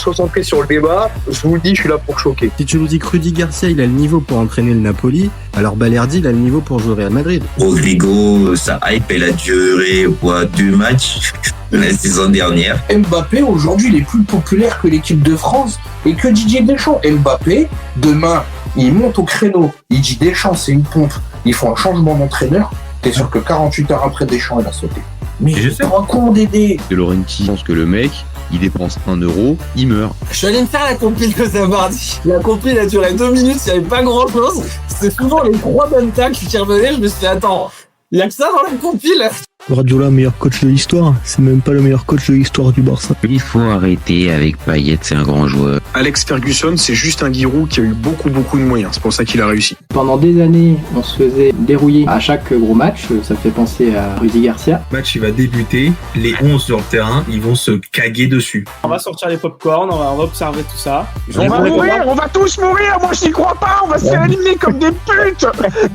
Concentré sur le débat, je vous le dis, je suis là pour choquer. Si tu nous dis que Rudy Garcia, il a le niveau pour entraîner le Napoli, alors Balerdi, il a le niveau pour jouer au Real Madrid. Rodrigo, sa hype, elle a duré 2 matchs la saison dernière. Mbappé, aujourd'hui, il est plus populaire que l'équipe de France et que Didier Deschamps. Mbappé, demain, il monte au créneau. Il dit Deschamps, c'est une pompe. Ils font un changement d'entraîneur. T'es sûr que 48 heures après, Deschamps, il a sauté. Mais je sais pas con Dédé. De Laurenti pense que le mec, il dépense 1 euro, il meurt. Je suis allé me faire la compile que ça mardi. La compile a duré 2 minutes, il n'y avait pas grand chose. C'était souvent les 3 bonnes tacles qui revenaient. Je me suis dit, attends, il y a que ça dans la compile. Guardiola, meilleur coach de l'histoire. C'est même pas le meilleur coach de l'histoire du Barça. Il faut arrêter avec Payet, c'est un grand joueur. Alex Ferguson, c'est juste un Giroud qui a eu beaucoup de moyens. C'est pour ça qu'il a réussi. Pendant des années, on se faisait dérouiller à chaque gros match. Ça fait penser à Rudy Garcia. Le match, il va débuter. Les 11 sur le terrain, ils vont se caguer dessus. On va sortir les pop-corn, on va observer tout ça. On va mourir, on va tous mourir. Moi, je n'y crois pas. On va se faire éliminer comme des putes.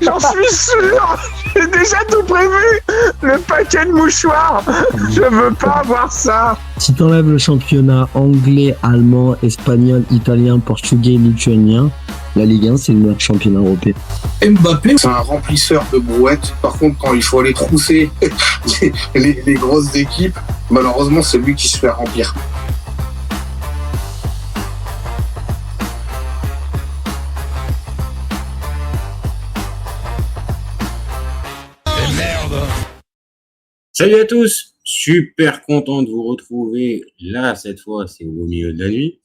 J'en suis sûr. J'ai déjà tout prévu. Le paquet de mouchoirs. Je veux pas voir ça. Si t'enlèves le championnat anglais, allemand, espagnol, italien, portugais, lituanien, la Ligue 1, c'est le meilleur championnat européen. Mbappé, c'est un remplisseur de brouettes. Par contre, quand il faut aller trousser les grosses équipes, malheureusement, c'est lui qui se fait remplir. Salut à tous, super content de vous retrouver là cette fois, c'est au milieu de la nuit,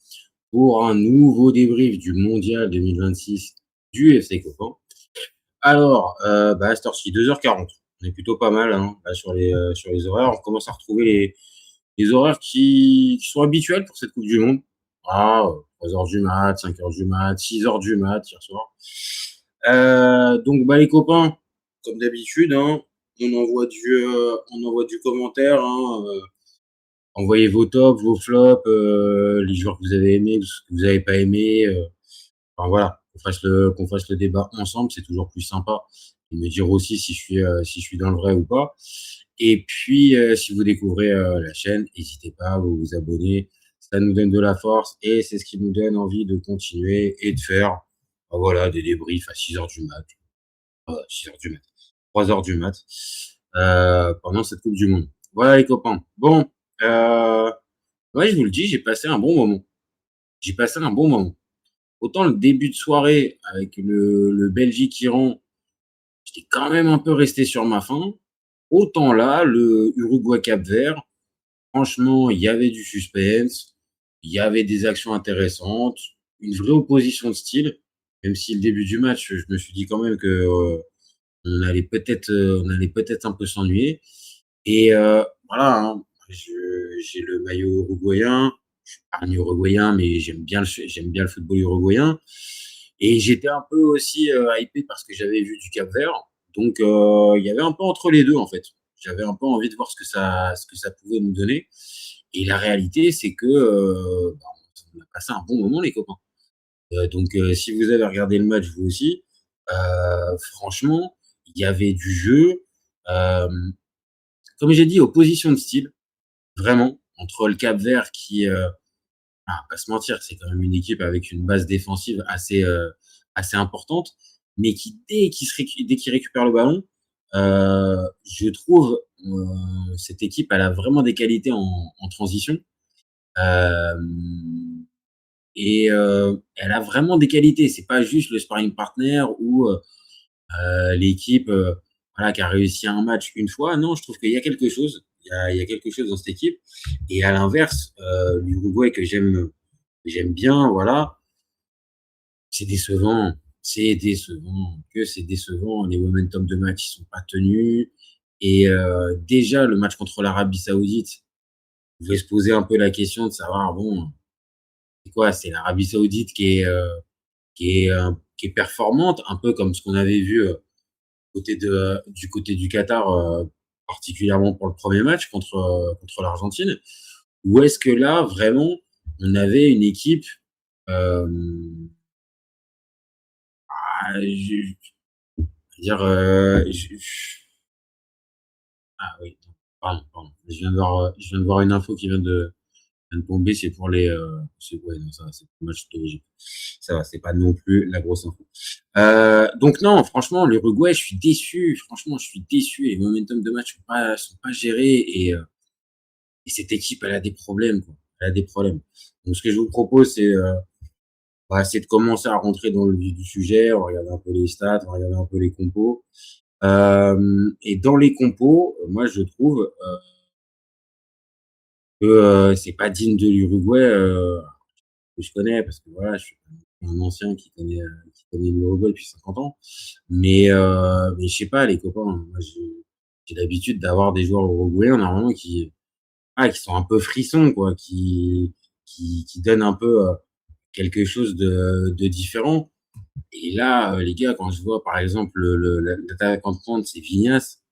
pour un nouveau débrief du Mondial 2026 du FC Copan. Alors, à cette heure-ci, 2h40, on est plutôt pas mal hein, là, sur les horaires, on commence à retrouver les horaires qui sont habituels pour cette Coupe du Monde. 3h du mat, 5h du mat, 6h du mat hier soir. Donc les copains, comme d'habitude, hein, on envoie du commentaire, hein, envoyez vos tops, vos flops, les joueurs que vous avez aimés, ce que vous n'avez pas aimé, enfin voilà, qu'on fasse le débat ensemble, c'est toujours plus sympa, et me dire aussi si je suis dans le vrai ou pas. Et puis si vous découvrez la chaîne, n'hésitez pas à vous abonner, ça nous donne de la force et c'est ce qui nous donne envie de continuer et de faire des débriefs à 6h du mat. 6h du mat. 3h du mat pendant cette Coupe du Monde. Voilà les copains. Bon, je vous le dis, j'ai passé un bon moment. Autant le début de soirée avec le Belgique-Iran, j'étais quand même un peu resté sur ma faim. Autant là, le Uruguay-Cap-Vert, franchement, il y avait du suspense, il y avait des actions intéressantes, une vraie opposition de style, même si le début du match, je me suis dit quand même que on allait peut-être un peu s'ennuyer. Et voilà, hein, j'ai le maillot uruguayen. Je suis pas un uruguayen, mais j'aime bien le football uruguayen. Et j'étais un peu aussi hypé parce que j'avais vu du Cap-Vert. Donc il y avait un peu entre les deux en fait. J'avais un peu envie de voir ce que ça pouvait nous donner. Et la réalité, c'est que on a passé un bon moment les copains. Donc si vous avez regardé le match vous aussi, franchement, il y avait du jeu. Comme j'ai dit, opposition de style, vraiment, entre le Cap-Vert qui, pas se mentir, c'est quand même une équipe avec une base défensive assez importante, mais qui, dès qu'il récupère le ballon, je trouve cette équipe, elle a vraiment des qualités en transition. Et elle a vraiment des qualités. C'est pas juste le sparring partner ou l'équipe qui a réussi un match une fois. Non, je trouve qu'il y a quelque chose. Il y a quelque chose dans cette équipe. Et à l'inverse, l'Uruguay que j'aime bien, voilà, c'est décevant. C'est décevant. Les momentum de match ils sont pas tenus. Et déjà le match contre l'Arabie Saoudite, vous pouvez se poser un peu la question de savoir c'est quoi? C'est l'Arabie Saoudite qui est performante, un peu comme ce qu'on avait vu du côté du Qatar, particulièrement pour le premier match contre l'Argentine, ou est-ce que là vraiment on avait une équipe ah oui, pardon, je viens de voir une info qui vient de vient de tomber, c'est pour les, ouais, non, ça va, c'est le match d'origine. Ça va, c'est pas non plus la grosse info. Donc non, franchement, l'Uruguay, je suis déçu. Franchement, je suis déçu. Les momentum de match sont pas gérés et cette équipe, elle a des problèmes, quoi. Elle a des problèmes. Donc ce que je vous propose, c'est de commencer à rentrer dans le vif du sujet. On va regarder un peu les stats, on va regarder un peu les compos. Et dans les compos, moi, je trouve que c'est pas digne de l'Uruguay que je connais parce que voilà, je suis un ancien qui connaît l'Uruguay depuis 50 ans. Mais je sais pas, les copains. Moi, j'ai l'habitude d'avoir des joueurs uruguayens normalement qui sont un peu frissons, quoi, qui donnent un peu quelque chose de différent. Et là, les gars, quand je vois par exemple l'attaquant de pointe, c'est Vignas.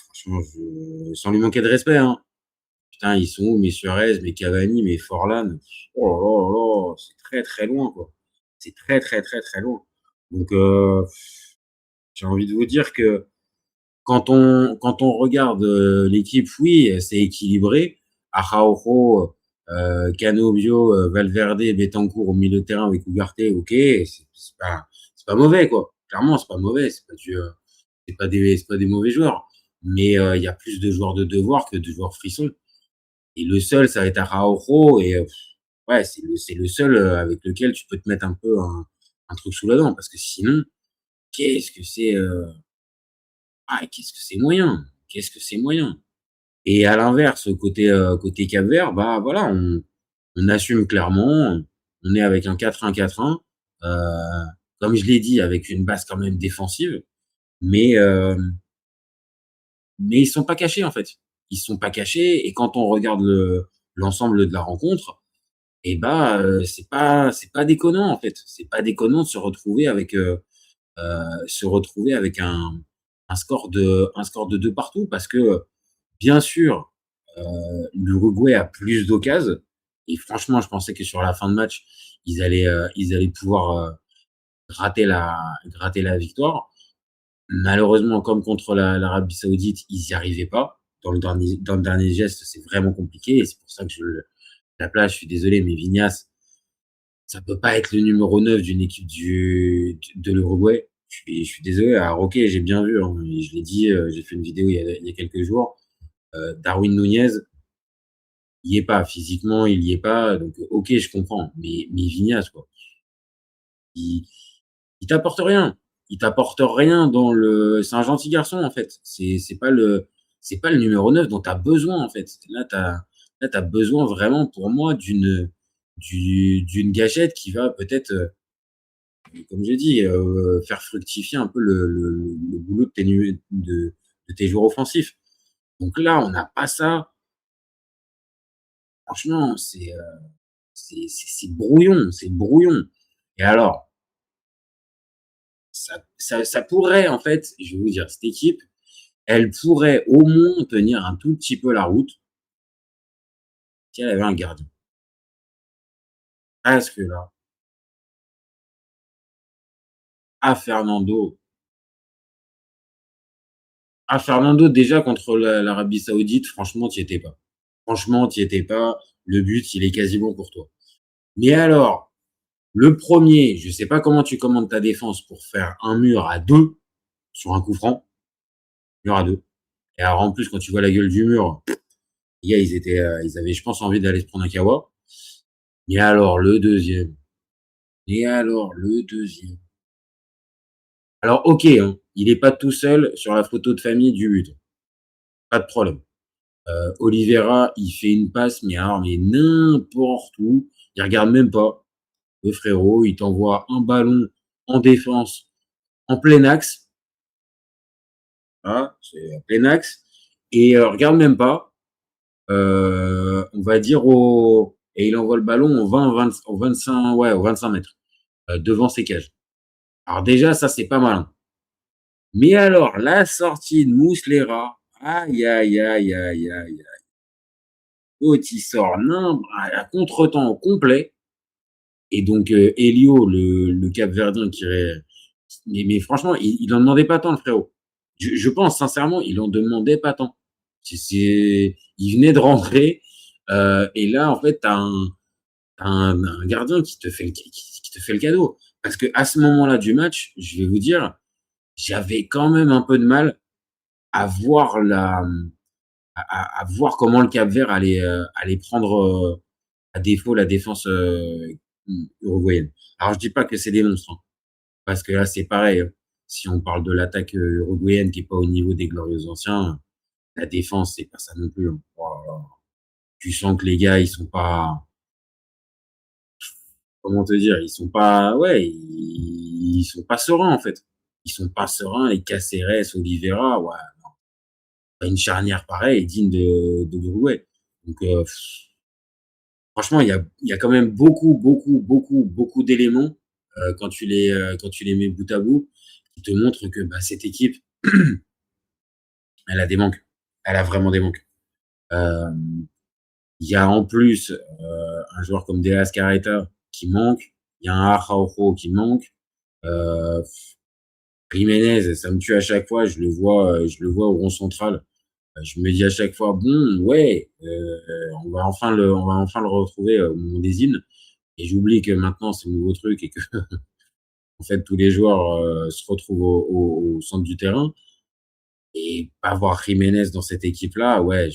Franchement, sans lui manquer de respect, hein. Putain, ils sont où, mes Suarez, mes Cavani, mes Forlan? Oh là là là, c'est très très loin, quoi. C'est très très très très loin. Donc, j'ai envie de vous dire que quand on regarde l'équipe, oui, c'est équilibré. Araujo, Canobio, Valverde, Betancourt au milieu de terrain avec Ugarte, ok, c'est pas mauvais, quoi. Clairement, c'est pas mauvais, c'est pas des mauvais joueurs. Mais il y a plus de joueurs de devoir que de joueurs frissons. Et le seul, ça va être Araujo et ouais, c'est le seul avec lequel tu peux te mettre un peu un truc sous la dent parce que sinon, qu'est-ce que c'est qu'est-ce que c'est moyen, qu'est-ce que c'est moyen. Et à l'inverse, côté Cap-Vert, bah voilà, on assume clairement, on est avec un 4-1-4-1, comme je l'ai dit, avec une base quand même défensive, mais ils sont pas cachés en fait. Ils sont pas cachés et quand on regarde l'ensemble de la rencontre, et bah c'est pas déconnant en fait. C'est pas déconnant de se retrouver avec un score de 2 partout parce que bien sûr l'Uruguay a plus d'occasions et franchement je pensais que sur la fin de match ils allaient pouvoir gratter la victoire. Malheureusement, comme contre l'Arabie Saoudite, ils y arrivaient pas. Dans le dernier geste, c'est vraiment compliqué et c'est pour ça que la place, je suis désolé, mais Vignas, ça peut pas être le numéro 9 d'une équipe de l'Uruguay. Je suis désolé. Alors, ok, j'ai bien vu, hein, et je l'ai dit, j'ai fait une vidéo il y a quelques jours. Darwin Nunez, il y est pas. Physiquement, il y est pas. Donc, ok, je comprends. Mais Vignas, quoi. Il t'apporte rien. Il t'apporte rien c'est un gentil garçon, en fait. C'est pas le numéro 9 dont tu as besoin, en fait. Là, t'as besoin vraiment, pour moi, d'une gâchette qui va peut-être, comme j'ai dit, faire fructifier un peu le boulot de tes joueurs offensifs. Donc là, on n'a pas ça. Franchement, c'est brouillon, c'est brouillon. Et alors, ça pourrait, en fait, je vais vous dire, cette équipe, elle pourrait au moins tenir un tout petit peu la route si elle avait un gardien. Parce que là, à Fernando, déjà contre l'Arabie Saoudite, franchement, t'y étais pas. Franchement, t'y étais pas. Le but, il est quasiment pour toi. Mais alors, le premier, je sais pas comment tu commandes ta défense pour faire un mur à 2 sur un coup franc. Mur à 2. Et alors, en plus, quand tu vois la gueule du mur, les gars, ils avaient, je pense, envie d'aller se prendre un kawa. Et alors, le deuxième. Alors, ok, hein, il est pas tout seul sur la photo de famille du but. Pas de problème. Oliveira, il fait une passe, mais n'importe où. Il regarde même pas. Le frérot, il t'envoie un ballon en défense, en plein axe. Voilà, c'est en plein axe. Et regarde même pas. On va dire et il envoie le ballon au 25 mètres devant ses cages. Alors déjà, ça c'est pas malin. Mais alors, la sortie de Muslera, aïe aïe aïe aïe aïe aïe. L'autre, il sort à contre-temps complet. Et donc Elio, le Cap-Verdien, mais franchement, il en demandait pas tant, le frérot. Je pense sincèrement, il en demandait pas tant. Il venait de rentrer. Et là, en fait, t'as un gardien qui te fait le cadeau. Parce que à ce moment-là du match, je vais vous dire, j'avais quand même un peu de mal à voir à voir comment le Cap-Vert allait prendre à défaut la défense uruguayenne. Alors je dis pas que c'est des monstres, hein, parce que là c'est pareil. Si on parle de l'attaque uruguayenne qui est pas au niveau des glorieux anciens, la défense c'est pas ça non plus, hein. Oh là là. Tu sens que les gars ils sont pas, comment te dire, ils sont pas, ouais, ils sont pas sereins en fait. Ils sont pas sereins. Les Caceres, Oliveira, ouais, une charnière pareille est digne de l'Uruguay. Donc franchement, il y a quand même beaucoup d'éléments quand tu les mets bout à bout qui te montrent que cette équipe, elle a des manques. Elle a vraiment des manques. Il y a en plus un joueur comme De Las Carreta qui manque. Il y a un Araujo qui manque. Jiménez, ça me tue à chaque fois. Je le vois au rond central. Je me dis à chaque fois, bon, ouais, on va enfin le retrouver au moment des hymnes. Et j'oublie que maintenant c'est le nouveau truc et que en fait tous les joueurs se retrouvent au centre du terrain. Et pas voir Jiménez dans cette équipe-là, ouais,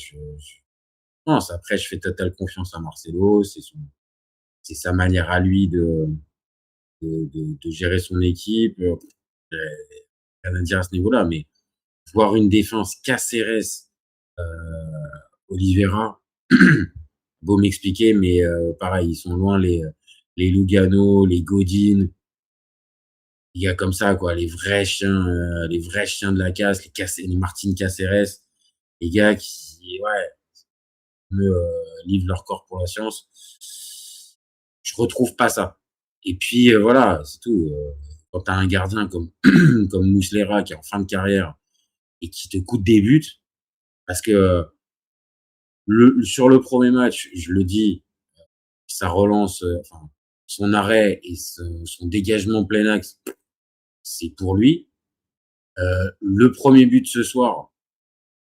non, après je fais totale confiance à Marcelo, c'est sa manière à lui de gérer son équipe. Rien à dire à ce niveau-là, mais voir une défense Caceres, Oliveira, beau m'expliquer, mais pareil, ils sont loin les Lugano, les Godin, les gars comme ça, quoi, les vrais chiens de la casse, les Martin Caceres, les gars qui, ouais, me livrent leur corps pour la science. Je retrouve pas ça. Et puis voilà, c'est tout. Quand t'as un gardien comme comme Muslera qui est en fin de carrière et qui te coûte des buts, parce que sur le premier match, je le dis, sa relance, enfin son arrêt et son dégagement plein axe, c'est pour lui. Le premier but ce soir,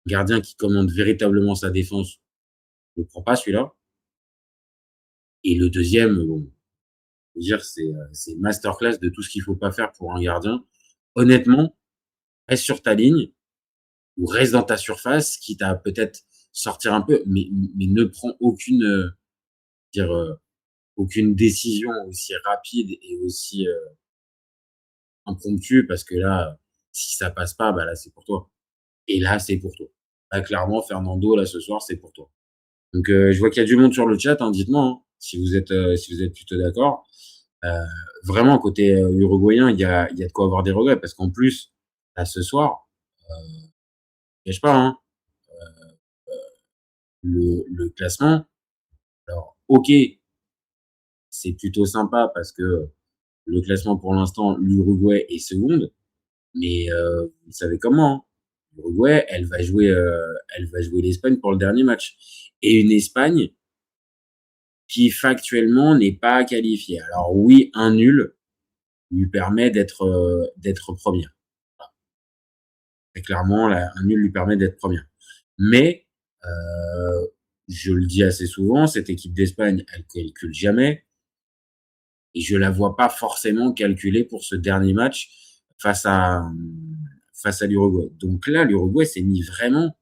gardien qui commande véritablement sa défense, ne prend pas celui-là. Et le deuxième, bon, je veux dire, c'est masterclass de tout ce qu'il faut pas faire pour un gardien. Honnêtement, reste sur ta ligne ou reste dans ta surface, quitte à peut-être sortir un peu, mais ne prends aucune décision aussi rapide et aussi impromptue, parce que là, si ça passe pas, là c'est pour toi. Et là, c'est pour toi. Là, clairement, Fernando, là ce soir, c'est pour toi. Donc je vois qu'il y a du monde sur le chat, hein, dites-moi hein, si vous êtes plutôt d'accord. Vraiment côté uruguayen, il y a de quoi avoir des regrets, parce qu'en plus là ce soir, je cache pas, hein, le classement. Alors ok, c'est plutôt sympa parce que le classement pour l'instant, l'Uruguay est seconde, mais vous savez comment, hein, l'Uruguay, elle va jouer l'Espagne pour le dernier match, et une Espagne qui factuellement n'est pas qualifiée. Alors oui, un nul lui permet d'être première. Voilà. Et clairement, là, un nul lui permet d'être première. Mais je le dis assez souvent, cette équipe d'Espagne, elle calcule jamais, et je la vois pas forcément calculer pour ce dernier match face à l'Uruguay. Donc là, l'Uruguay s'est mis vraiment,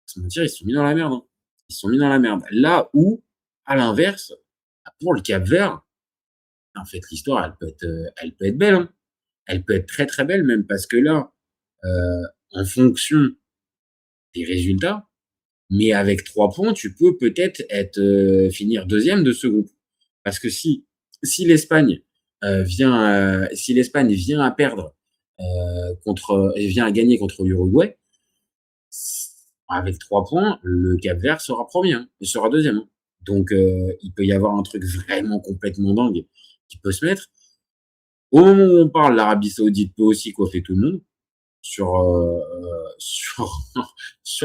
se mentir, ils se sont mis dans la merde. Hein. Ils se sont mis dans la merde. Là où, à l'inverse, pour le Cap-Vert, en fait, l'histoire, elle peut être belle. Hein. Elle peut être très très belle même, parce que là, en fonction des résultats, mais avec 3 points, tu peux peut-être finir deuxième de ce groupe. Parce que si l'Espagne vient à perdre vient à gagner contre l'Uruguay, avec 3 points, le Cap-Vert sera premier, hein, et sera deuxième. Hein. Donc il peut y avoir un truc vraiment complètement dingue qui peut se mettre. Au moment où on parle, l'Arabie Saoudite peut aussi coiffer tout le monde sur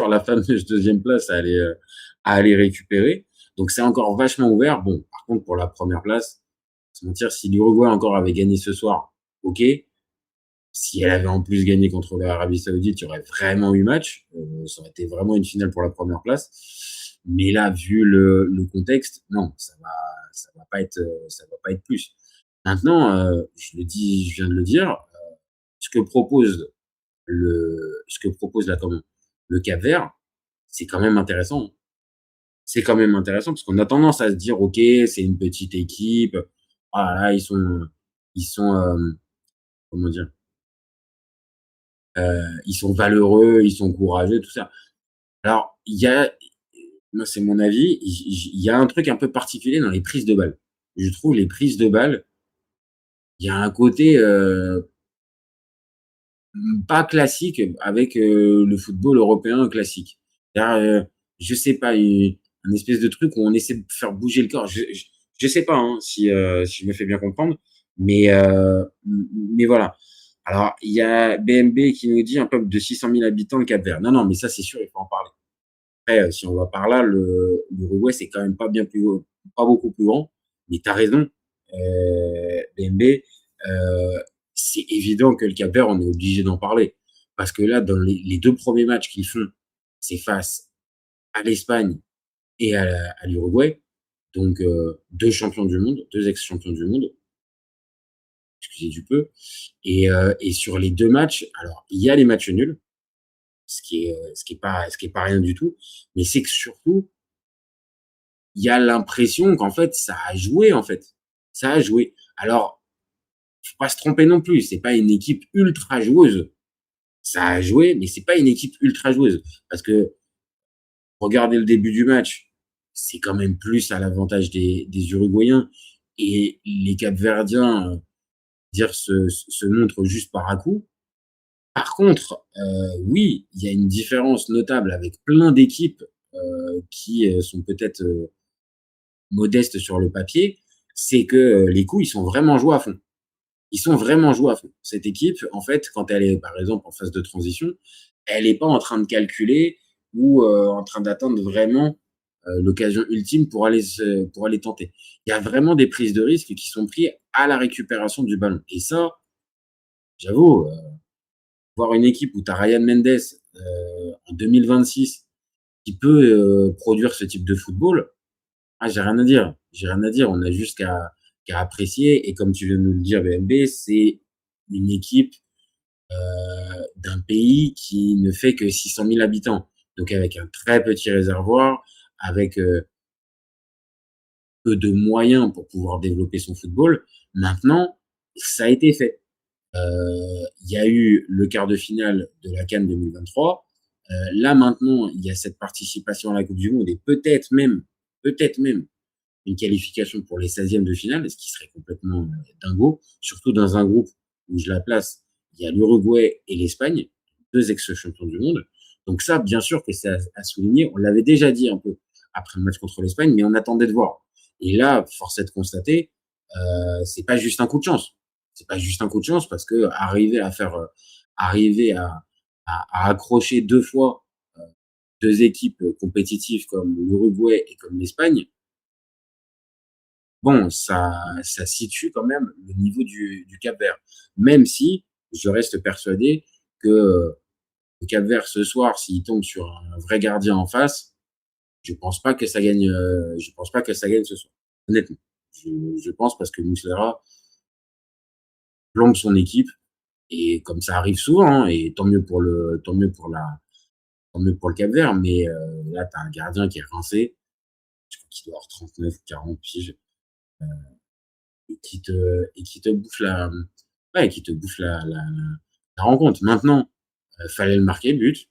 la fameuse deuxième place à aller récupérer. Donc c'est encore vachement ouvert. Bon, par contre, pour la première place, se mentir, si l'Uruguay encore avait gagné ce soir, ok. Si elle avait en plus gagné contre l'Arabie Saoudite, il y aurait vraiment eu match. Ça aurait été vraiment une finale pour la première place. Mais là, vu le contexte, non, ça va pas être, ça va pas être plus. Maintenant, je viens de le dire, ce que propose ce que propose là, comment, le Cap-Vert, c'est quand même intéressant. C'est quand même intéressant parce qu'on a tendance à se dire, ok, c'est une petite équipe, ah là, ils sont, comment dire, ils sont valeureux, ils sont courageux, tout ça. Alors, moi, c'est mon avis, il y a un truc un peu particulier dans les prises de balles. Je trouve les prises de balles, il y a un côté pas classique avec le football européen classique. C'est-à-dire, je sais pas, un espèce de truc où on essaie de faire bouger le corps. Je sais pas hein, si je me fais bien comprendre, mais voilà. Alors, il y a BMB qui nous dit un peuple de 600 000 habitants, le Cap-Vert. Non, non, mais ça, c'est sûr, il faut en parler. Après, si on va par là, l'Uruguay, c'est quand même pas beaucoup plus grand. Mais t'as raison, BMB. C'est évident que le Cap-Vert, on est obligé d'en parler. Parce que là, dans les 2 premiers matchs qu'ils font, c'est face à l'Espagne et à l'Uruguay. Donc, 2 champions du monde, 2 ex-champions du monde. Excusez du peu. Et sur les 2 matchs, alors, il y a les matchs nuls, ce qui est pas rien du tout. Mais c'est que surtout, il y a l'impression qu'en fait, ça a joué, en fait. Ça a joué. Alors, faut pas se tromper non plus. C'est pas une équipe ultra joueuse. Ça a joué, mais c'est pas une équipe ultra joueuse. Parce que, regardez le début du match, c'est quand même plus à l'avantage des Uruguayens. Et les Capverdiens, se montrent juste par à-coup. Par contre, oui, il y a une différence notable avec plein d'équipes qui sont peut-être modestes sur le papier, c'est que les coups, ils sont vraiment joués à fond. Ils sont vraiment joués à fond. Cette équipe, en fait, quand elle est, par exemple, en phase de transition, elle n'est pas en train de calculer ou en train d'attendre vraiment l'occasion ultime pour aller tenter. Il y a vraiment des prises de risques qui sont prises à la récupération du ballon. Et ça, j'avoue, voir une équipe où tu as Ryan Mendes en 2026 qui peut produire ce type de football, ah, j'ai rien à dire. J'ai rien à dire. On a juste qu'à apprécier. Et comme tu viens de nous le dire, BMB, c'est une équipe d'un pays qui ne fait que 600 000 habitants. Donc avec un très petit réservoir, avec peu de moyens pour pouvoir développer son football. Maintenant, ça a été fait. Il y a eu le quart de finale de la CAN 2023. Là maintenant, il y a cette participation à la Coupe du Monde et peut-être même une qualification pour les 16e de finale, ce qui serait complètement dingo, surtout dans un groupe où je la place, il y a l'Uruguay et l'Espagne, 2 ex-champions du monde. Donc ça, bien sûr que c'est à souligner. On l'avait déjà dit un peu après le match contre l'Espagne, mais on attendait de voir. Et là, force est de constater, c'est pas juste un coup de chance. C'est pas juste un coup de chance parce que arriver à accrocher 2 fois 2 équipes compétitives comme l'Uruguay et comme l'Espagne, bon, ça situe quand même le niveau du Cap-Vert. Même si je reste persuadé que le Cap-Vert ce soir, s'il tombe sur un vrai gardien en face, je pense pas que ça gagne ce soir. Honnêtement. Je pense parce que Muslera plombe son équipe et comme ça arrive souvent, hein, et tant mieux pour le Cap-Vert, mais là t'as un gardien qui est rincé, je crois qu'il doit avoir 39 ou 40 piges, et qui te bouffe la rencontre. Maintenant, fallait le marquer, but,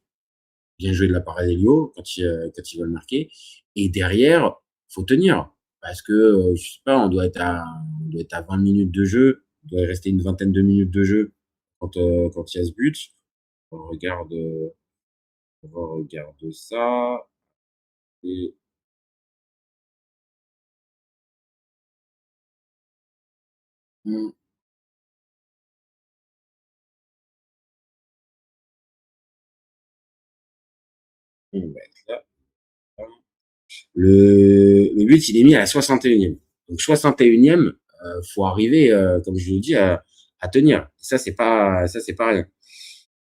bien joué de la part d'Elio quand il va le marquer, et derrière, faut tenir. Parce que, je sais pas, on doit être à 20 minutes de jeu, il doit rester une vingtaine de minutes de jeu quand il y a ce but. On regarde ça. Et on va être là. Le but, il est mis à la 61e. Donc 61e, faut arriver, comme je l'ai dit, à tenir. Ça, c'est pas rien.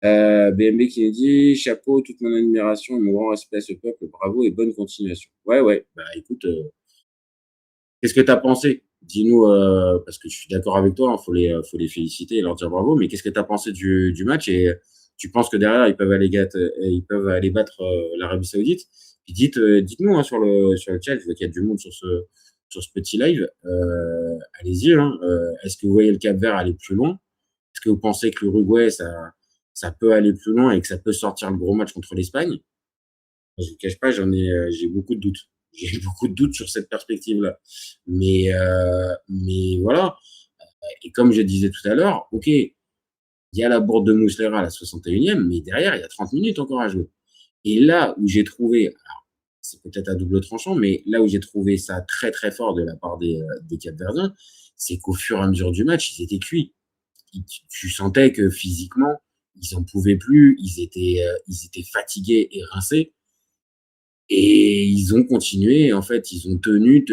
BMB qui nous dit chapeau, toute mon admiration et mon grand respect à ce peuple, bravo et bonne continuation. Ouais, bah écoute, qu'est-ce que t'as pensé? Dis-nous, parce que je suis d'accord avec toi, faut les féliciter et leur dire bravo, mais qu'est-ce que t'as pensé du match et tu penses que derrière ils peuvent aller battre l'Arabie Saoudite? Puis dites-nous sur le chat, je vois qu'il y a du monde sur ce petit live. Allez-y, hein. Est-ce que vous voyez le Cap-Vert aller plus loin? Est-ce que vous pensez que l'Uruguay ça peut aller plus loin et que ça peut sortir le gros match contre l'Espagne? Je vous cache pas, j'ai beaucoup de doutes. J'ai beaucoup de doutes sur cette perspective-là. Mais voilà. Et comme je disais tout à l'heure, ok, il y a la bourde de Muslera à la 61e, mais derrière, il y a 30 minutes encore à jouer. Et là où j'ai trouvé, alors, c'est peut-être à double tranchant, mais là où j'ai trouvé ça très très fort de la part des Capverdiens, c'est qu'au fur et à mesure du match, ils étaient cuits. Tu sentais que physiquement, ils en pouvaient plus, ils étaient fatigués et rincés. Et ils ont continué, en fait, ils ont tenu.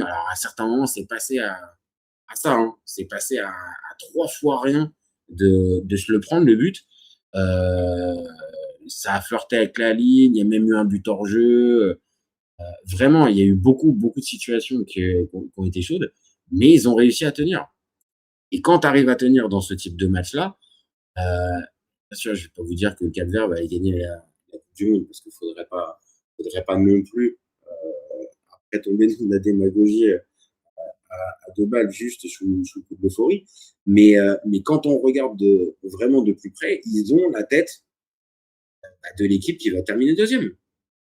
Alors, à certains moments, c'est passé à ça, hein. C'est passé à 3 fois rien de se le prendre, le but. Ça a flirté avec la ligne, il y a même eu un but hors jeu. Vraiment, il y a eu beaucoup de situations qui ont été chaudes, mais ils ont réussi à tenir. Et quand tu arrives à tenir dans ce type de match-là, bien sûr, je vais pas vous dire que le Cap-Vert va gagner la Coupe du Monde, parce qu'il faudrait pas non plus après tomber dans la démagogie à 2 balles juste sous le coup de l'euphorie. Mais quand on regarde vraiment de plus près, ils ont la tête de l'équipe qui va terminer deuxième,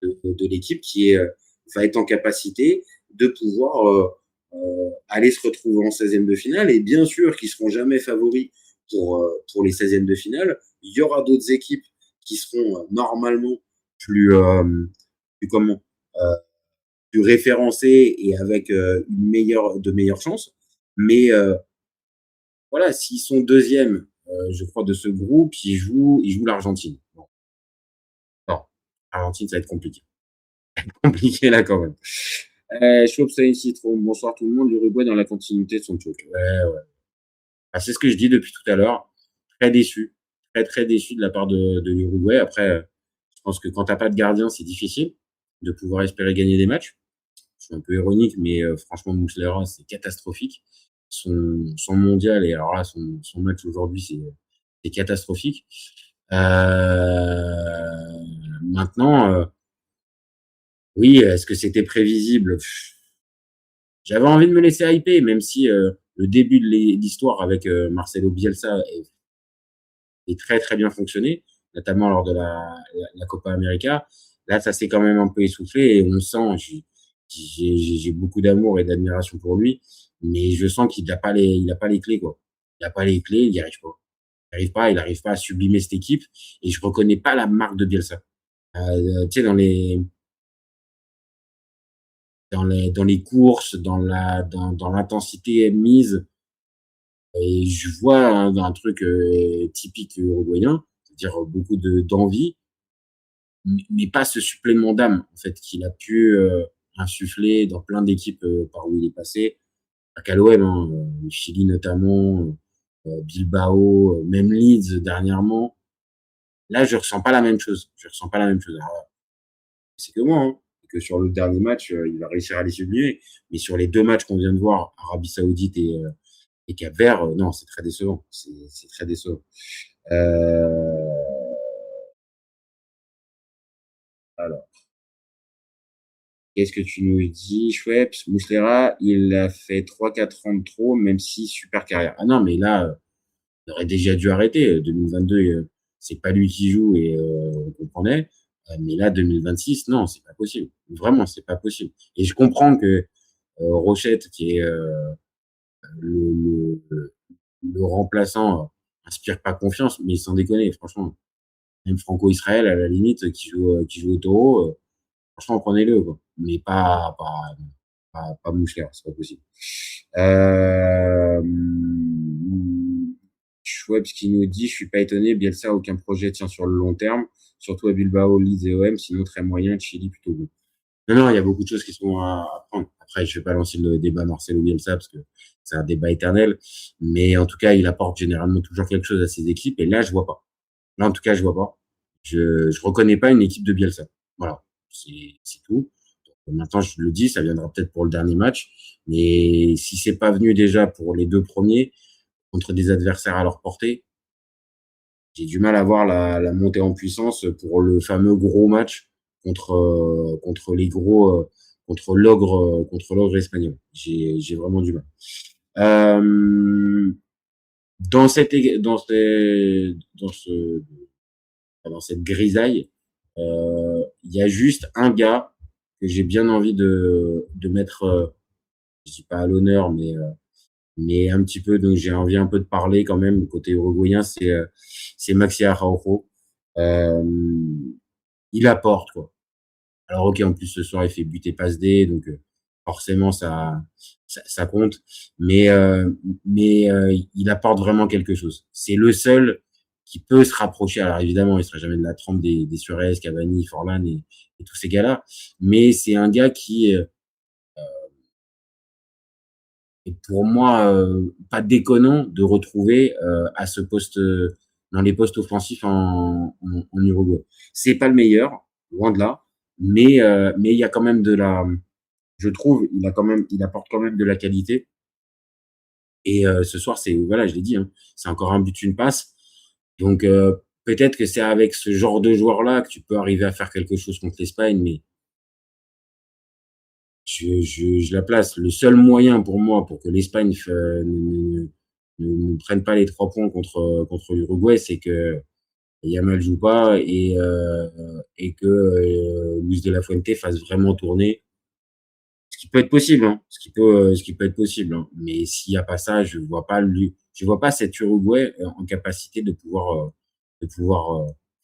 de l'équipe qui va être en capacité de pouvoir aller se retrouver en 16e de finale. Et bien sûr qu'ils seront jamais favoris pour les 16e de finale. Il y aura d'autres équipes qui seront normalement plus référencées et avec de meilleures chances. Mais voilà, s'ils sont deuxième, je crois, de ce groupe, ils jouent l'Argentine. Non, l'Argentine, ça va être compliqué. Compliqué là quand même. Chauve Citron, bonsoir tout le monde. L'Uruguay dans la continuité de son truc. Ouais. Ah, c'est ce que je dis depuis tout à l'heure. Très déçu. Très déçu de la part de l'Uruguay. Après, je pense que quand t'as pas de gardien, c'est difficile de pouvoir espérer gagner des matchs. Je suis un peu ironique, mais franchement, Muslera, c'est catastrophique. Son mondial, et alors là, son match aujourd'hui, c'est catastrophique. Maintenant, oui, est-ce que c'était prévisible? J'avais envie de me laisser hyper, même si le début de l'histoire avec Marcelo Bielsa est très très bien fonctionné, notamment lors de la Copa América. Là, ça s'est quand même un peu essoufflé et on sent, j'ai beaucoup d'amour et d'admiration pour lui, mais je sens qu'il n'a pas les clés, quoi. Il n'a pas les clés, il n'y arrive pas. Il n'arrive pas à sublimer cette équipe et je reconnais pas la marque de Bielsa. Tu sais, dans les courses, dans l'intensité mise, et je vois un truc typique uruguayen, c'est-à-dire beaucoup d'envie, mais pas ce supplément d'âme en fait qu'il a pu insuffler dans plein d'équipes par où il est passé, pas qu'à l'OM, hein, Chili notamment, Bilbao, même Leeds dernièrement. Là, je ressens pas la même chose. Alors, c'est que moi, hein, que sur le dernier match, il va réussir à les sublimer. Mais sur les 2 matchs qu'on vient de voir, Arabie Saoudite et Cap-Vert, non, c'est très décevant. C'est très décevant. Alors, qu'est-ce que tu nous dis, Schweppes? Muslera, il a fait 3-4 ans de trop, même si super carrière. Ah non, mais là, il aurait déjà dû arrêter. 2022, c'est pas lui qui joue et on comprenait. Mais là, 2026, non, c'est pas possible. Vraiment, c'est pas possible. Et je comprends que Rochette, qui est le remplaçant, inspire pas confiance, mais sans déconner, franchement. Même Franco-Israël, à la limite, qui joue au Taureau, franchement, prenez-le, quoi. Mais pas Muslera, c'est pas possible. Schweppes qui nous dit, je suis pas étonné, Bielsa a aucun projet tient sur le long terme, surtout à Bilbao, Leeds et OM, sinon très moyen, Chili plutôt bon. Non, il y a beaucoup de choses qui sont à prendre. Après, je vais pas lancer le débat Marcelo Bielsa parce que c'est un débat éternel, mais en tout cas, il apporte généralement toujours quelque chose à ses équipes et là, je vois pas. Là, en tout cas, je vois pas. Je reconnais pas une équipe de Bielsa. Voilà, c'est tout. Donc, maintenant, je le dis, ça viendra peut-être pour le dernier match, mais si c'est pas venu déjà pour les 2 premiers contre des adversaires à leur portée, j'ai du mal à voir la montée en puissance pour le fameux gros match contre les gros contre l'ogre espagnol. J'ai vraiment du mal. Dans cette ég- dans cette grisaille, il y a juste un gars que j'ai bien envie de mettre, je dis pas à l'honneur, mais un petit peu, donc j'ai envie un peu de parler quand même côté uruguayen, c'est Maxi Araujo. Euh, il apporte, quoi. Alors ok, en plus ce soir il fait but et passe D, donc forcément ça compte, mais il apporte vraiment quelque chose. C'est le seul qui peut se rapprocher. Alors évidemment, il sera jamais de la trempe des Suarez, Cavani, Forlan et tous ces gars-là, mais c'est un gars qui est pour moi pas déconnant de retrouver à ce poste dans les postes offensifs en Uruguay. C'est pas le meilleur, loin de là, mais il y a quand même de la, je trouve, il apporte quand même de la qualité. Et ce soir, c'est voilà, je l'ai dit, hein, c'est encore un but, une passe. Donc peut-être que c'est avec ce genre de joueur-là que tu peux arriver à faire quelque chose contre l'Espagne, mais je la place. Le seul moyen pour moi pour que l'Espagne ne prenne pas les 3 points contre l'Uruguay, c'est que Yamal joue pas et que Luis de la Fuente fasse vraiment tourner. Ce qui peut être possible, hein. Ce qui peut être possible, hein. Mais s'il y a pas ça, je vois pas cet Uruguay en capacité de pouvoir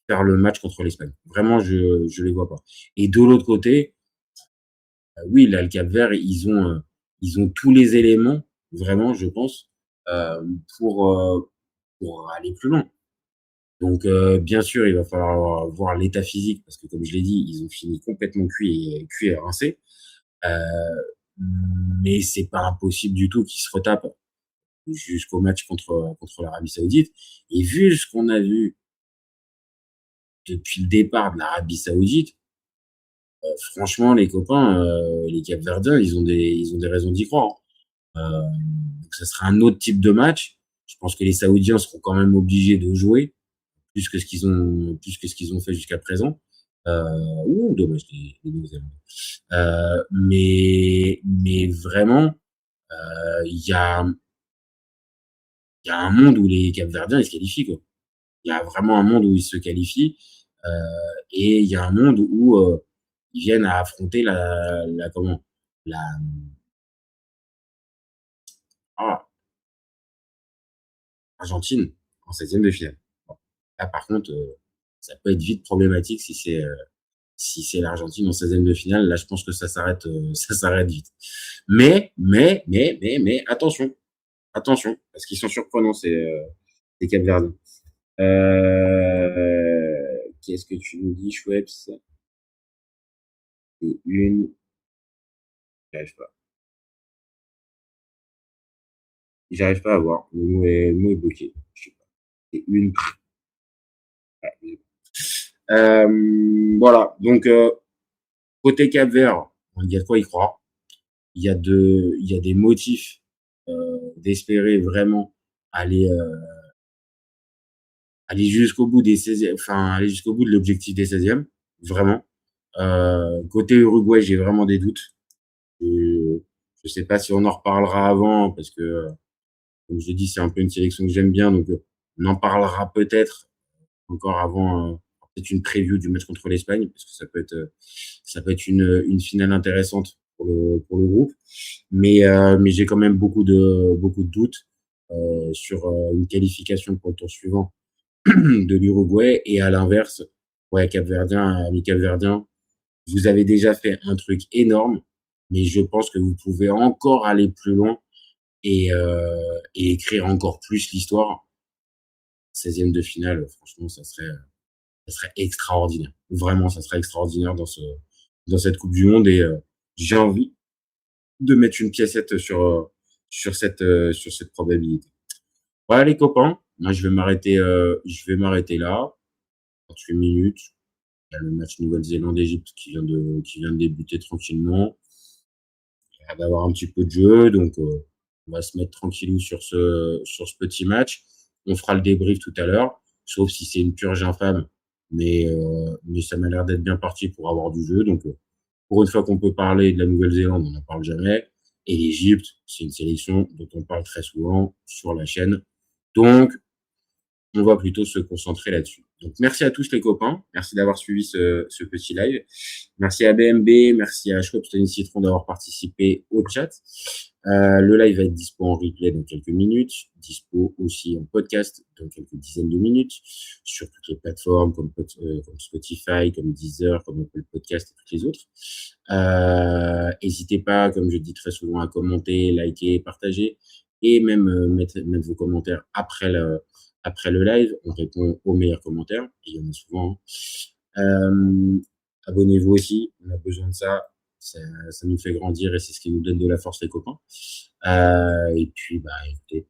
faire le match contre l'Espagne. Vraiment, je les vois pas. Et de l'autre côté, oui, là, le Cap-Vert, ils ont tous les éléments, vraiment, je pense, euh, pour pour aller plus loin. Donc, bien sûr, il va falloir voir l'état physique parce que, comme je l'ai dit, ils ont fini complètement cuit et rincés. Euh, mais c'est pas impossible du tout qu'ils se retapent jusqu'au match contre l'Arabie Saoudite. Et vu ce qu'on a vu depuis le départ de l'Arabie Saoudite, franchement, les copains, les Capverdiens, ils ont des raisons d'y croire, hein. Donc ça sera un autre type de match. Je pense que les Saoudiens seront quand même obligés de jouer plus que ce qu'ils ont fait jusqu'à présent. Dommage les Néo-Zélandais. Mais vraiment, il y a un monde où les Capverdiens ils se qualifient, quoi. Il y a vraiment un monde où ils se qualifient et il y a un monde où ils viennent à affronter la ah, Argentine en 16e de finale. Bon. Là, par contre, ça peut être vite problématique si c'est l'Argentine en 16e de finale. Là, je pense que ça s'arrête vite. Mais attention, parce qu'ils sont surprenants ces Capverdiens. Qu'est-ce que tu nous dis, Schweppes? C'est une, j'arrive pas. J'arrive pas à voir. Le mot est bloqué. Je sais pas. C'est une. Voilà. Donc, côté Cap-Vert, il y a de quoi y croire. Il y a des motifs d'espérer vraiment aller aller jusqu'au bout des 16e, enfin aller jusqu'au bout de l'objectif des 16e, vraiment. Côté Uruguay, j'ai vraiment des doutes. Je sais pas si on en reparlera avant parce que comme je l'ai dit, c'est un peu une sélection que j'aime bien, donc on en parlera peut-être encore avant peut-être une preview du match contre l'Espagne parce que ça peut être une finale intéressante pour le groupe. Mais j'ai quand même beaucoup de doutes sur une qualification pour le tour suivant de l'Uruguay et à l'inverse, ouais, amis Capverdiens, vous avez déjà fait un truc énorme, mais je pense que vous pouvez encore aller plus loin et écrire encore plus l'histoire. 16e de finale, franchement, ça serait extraordinaire. Vraiment, ça serait extraordinaire dans cette Coupe du Monde et j'ai envie de mettre une piécette sur cette probabilité. Voilà les copains, moi je vais m'arrêter là. 48 minutes. Il y a le match Nouvelle-Zélande-Égypte qui vient de débuter tranquillement. Il va d'avoir un petit peu de jeu, donc on va se mettre tranquillou sur ce petit match. On fera le débrief tout à l'heure, sauf si c'est une purge infâme, mais ça m'a l'air d'être bien parti pour avoir du jeu. Donc, pour une fois qu'on peut parler de la Nouvelle-Zélande, on n'en parle jamais. Et l'Égypte, c'est une sélection dont on parle très souvent sur la chaîne. Donc, on va plutôt se concentrer là-dessus. Donc, merci à tous les copains. Merci d'avoir suivi ce petit live. Merci à BMB, merci à Schwab Tony Citron d'avoir participé au chat. Le live va être dispo en replay dans quelques minutes, dispo aussi en podcast dans quelques dizaines de minutes, sur toutes les plateformes comme Spotify, comme Deezer, comme Apple Podcast et toutes les autres. N'hésitez pas, comme je dis très souvent, à commenter, liker, partager et même mettre vos commentaires après le live. On répond aux meilleurs commentaires, et il y en a souvent. Abonnez-vous aussi, on a besoin de ça. Ça nous fait grandir et c'est ce qui nous donne de la force, les copains. Et puis, écoutez,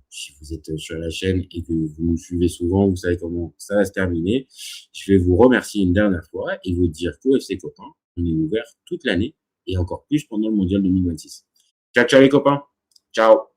si vous êtes sur la chaîne et que vous nous suivez souvent, vous savez comment ça va se terminer. Je vais vous remercier une dernière fois et vous dire qu'au FC Copains, on est ouvert toute l'année et encore plus pendant le Mondial 2026. Ciao, ciao les copains. Ciao.